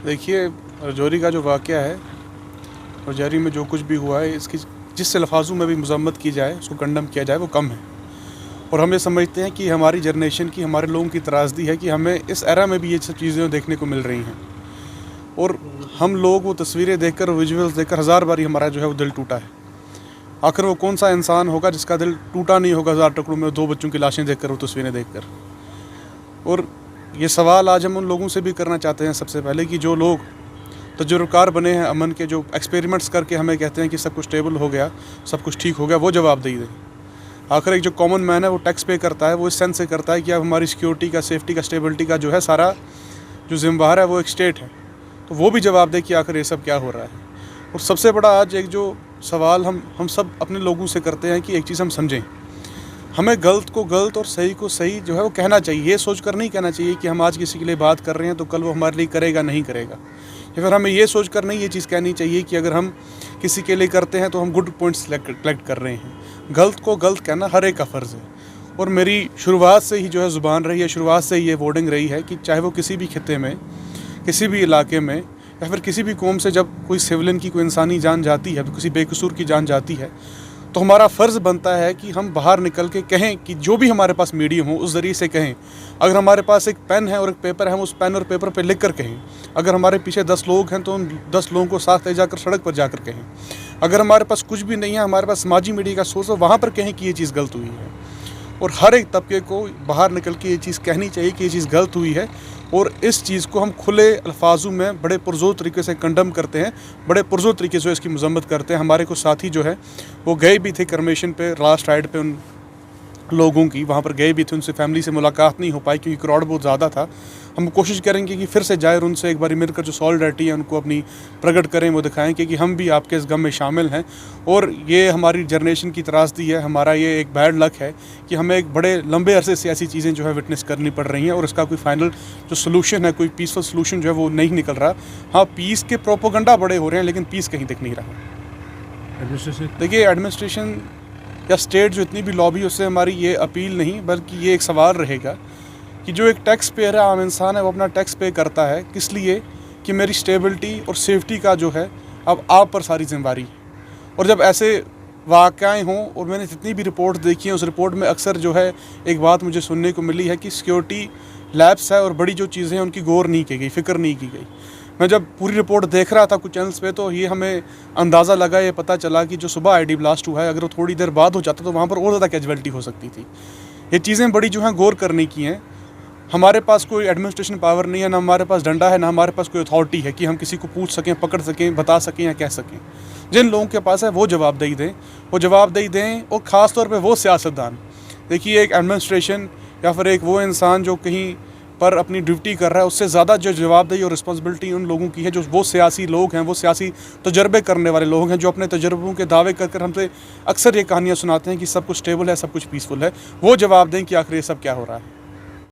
देखिए, रजौरी का जो वाक़या है, रजौरी में जो कुछ भी हुआ है, इसकी जिस लफ्ज़ों में भी मज़म्मत की जाए, उसको कंडम किया जाए, वो कम है। और हम ये समझते हैं कि हमारी जनरेशन की, हमारे लोगों की त्रासदी है कि हमें इस एरा में भी ये सब चीज़ें देखने को मिल रही हैं। और हम लोग वो तस्वीरें देखकर, विजुअल्स देखकर हज़ार बारी हमारा जो है वो दिल टूटा है। आखिर वो कौन सा इंसान होगा जिसका दिल टूटा नहीं होगा हज़ार टुकड़ों में, 2 बच्चों की लाशें देखकर, वो तस्वीरें देखकर। और ये सवाल आज हम उन लोगों से भी करना चाहते हैं सबसे पहले कि जो लोग तजुर्बेकार बने हैं अमन के, जो एक्सपेरिमेंट्स करके हमें कहते हैं कि सब कुछ स्टेबल हो गया, सब कुछ ठीक हो गया, वो जवाबदेही दें। आखिर एक जो कॉमन मैन है वो टैक्स पे करता है, वो इस सेंस से करता है कि अब हमारी सिक्योरिटी का, सेफ्टी का, स्टेबिलिटी का जो है सारा जो ज़िम्मेवार है वो एक स्टेट है, तो वो भी जवाब दे कि आखिर ये सब क्या हो रहा है। और सबसे बड़ा आज एक जो सवाल हम सब अपने लोगों से करते हैं कि एक चीज़ हम समझें, हमें गलत को गलत और सही को सही जो है वो कहना चाहिए। ये सोच कर नहीं कहना चाहिए कि हम आज किसी के लिए बात कर रहे हैं तो कल वो हमारे लिए करेगा नहीं करेगा, या फिर हमें ये सोच कर नहीं ये चीज़ कहनी चाहिए कि अगर हम किसी के लिए करते हैं तो हम गुड पॉइंट्स कलेक्ट कर रहे हैं। गलत को गलत कहना हर एक का फ़र्ज़ है। और मेरी शुरुआत से ही जो है ज़ुबान रही है, शुरुआत से ही ये वर्डिंग रही है कि चाहे वो किसी भी खित्ते में, किसी भी इलाके में, या फिर किसी भी कौम से जब कोई सिविलियन की, कोई इंसानी जान जाती है, किसी बेकसूर की जान जाती है, तो हमारा फ़र्ज़ बनता है कि हम बाहर निकल के कहें, कि जो भी हमारे पास मीडियम हो उस ज़रिए से कहें। अगर हमारे पास एक पेन है और एक पेपर है, हम उस पेन और पेपर पे लिख कर कहें। अगर हमारे पीछे 10 लोग हैं तो उन 10 लोगों को साथ ले जाकर सड़क पर जाकर कहें। अगर हमारे पास कुछ भी नहीं है, हमारे पास समाजी मीडिया का सोर्स है, वहाँ पर कहें कि ये चीज़ गलत हुई है। और हर एक तबके को बाहर निकल के ये चीज़ कहनी चाहिए कि ये चीज़ गलत हुई है, और इस चीज़ को हम खुले अल्फाजों में बड़े पुरजोर तरीके से कंडम करते हैं, बड़े पुरजोर तरीके से इसकी मजम्मत करते हैं। हमारे कुछ साथी जो है वो गए भी थे करमेशन पे, लास्ट राइड पे उन लोगों की, वहाँ पर गए भी थे, उनसे फैमिली से मुलाकात नहीं हो पाई क्योंकि क्राउड बहुत ज़्यादा था। हम कोशिश करेंगे कि फिर से जाए और उनसे एक बार मिलकर जो सॉलिडरिटी है उनको अपनी प्रकट करें, वो दिखाएं कि हम भी आपके इस गम में शामिल हैं। और ये हमारी जनरेशन की त्रासदी है, हमारा ये एक बैड लक है कि हमें एक बड़े लंबे अरसे से ऐसी चीज़ें जो है विटनेस करनी पड़ रही हैं, और इसका कोई फाइनल जो सोल्यूशन है, कोई पीसफुल सोल्यूशन जो है वो नहीं निकल रहा। हाँ, पीस के प्रोपोगंडा बड़े हो रहे हैं, लेकिन पीस कहीं दिख नहीं रहा। देखिए, एडमिनिस्ट्रेशन या स्टेट जो इतनी भी लॉबी, उससे हमारी ये अपील नहीं, बल्कि ये एक सवाल रहेगा कि जो एक टैक्स पेयर है, आम इंसान है, वो अपना टैक्स पे करता है किस लिए, कि मेरी स्टेबिलिटी और सेफ्टी का जो है अब आप पर सारी जिम्मेवारी है। और जब ऐसे वाक़याएँ हों, और मैंने जितनी भी रिपोर्ट देखी है, उस रिपोर्ट में अक्सर जो है एक बात मुझे सुनने को मिली है कि सिक्योरिटी लैब्स है और बड़ी जो चीज़ें हैं उनकी गौर नहीं की गई, फ़िक्र नहीं की गई। मैं जब पूरी रिपोर्ट देख रहा था कुछ चैनल्स पे, तो ये हमें अंदाज़ा लगा, ये पता चला कि जो सुबह आईडी ब्लास्ट हुआ है, अगर वो थोड़ी देर बाद हो जाता तो वहाँ पर और ज़्यादा कैजुअलिटी हो सकती थी। ये चीज़ें बड़ी जो हैं गौर करने की हैं। हमारे पास कोई एडमिनिस्ट्रेशन पावर नहीं है, ना हमारे पास डंडा है, ना हमारे पास कोई अथॉरिटी है कि हम किसी को पूछ सकें, पकड़ सकें, बता सकें या कह सकें। जिन लोगों के पास है वो जवाबदेही दें, वो जवाबदेही दें। और ख़ास तौर पे वो सियासतदान, देखिए, एक एडमिनिस्ट्रेशन या फिर एक वो इंसान जो कहीं पर अपनी ड्यूटी कर रहा है, उससे ज़्यादा जो जवाबदेही और रिस्पॉन्सिबिलिटी उन लोगों की है जो वो सियासी लोग हैं, वो सियासी तजर्बे करने वाले लोग हैं, जो अपने तजर्बों के दावे कर हमसे अक्सर ये कहानियाँ सुनाते हैं कि सब कुछ स्टेबल है, सब कुछ पीसफुल है। वो जवाब दें कि आखिर ये सब क्या हो रहा है।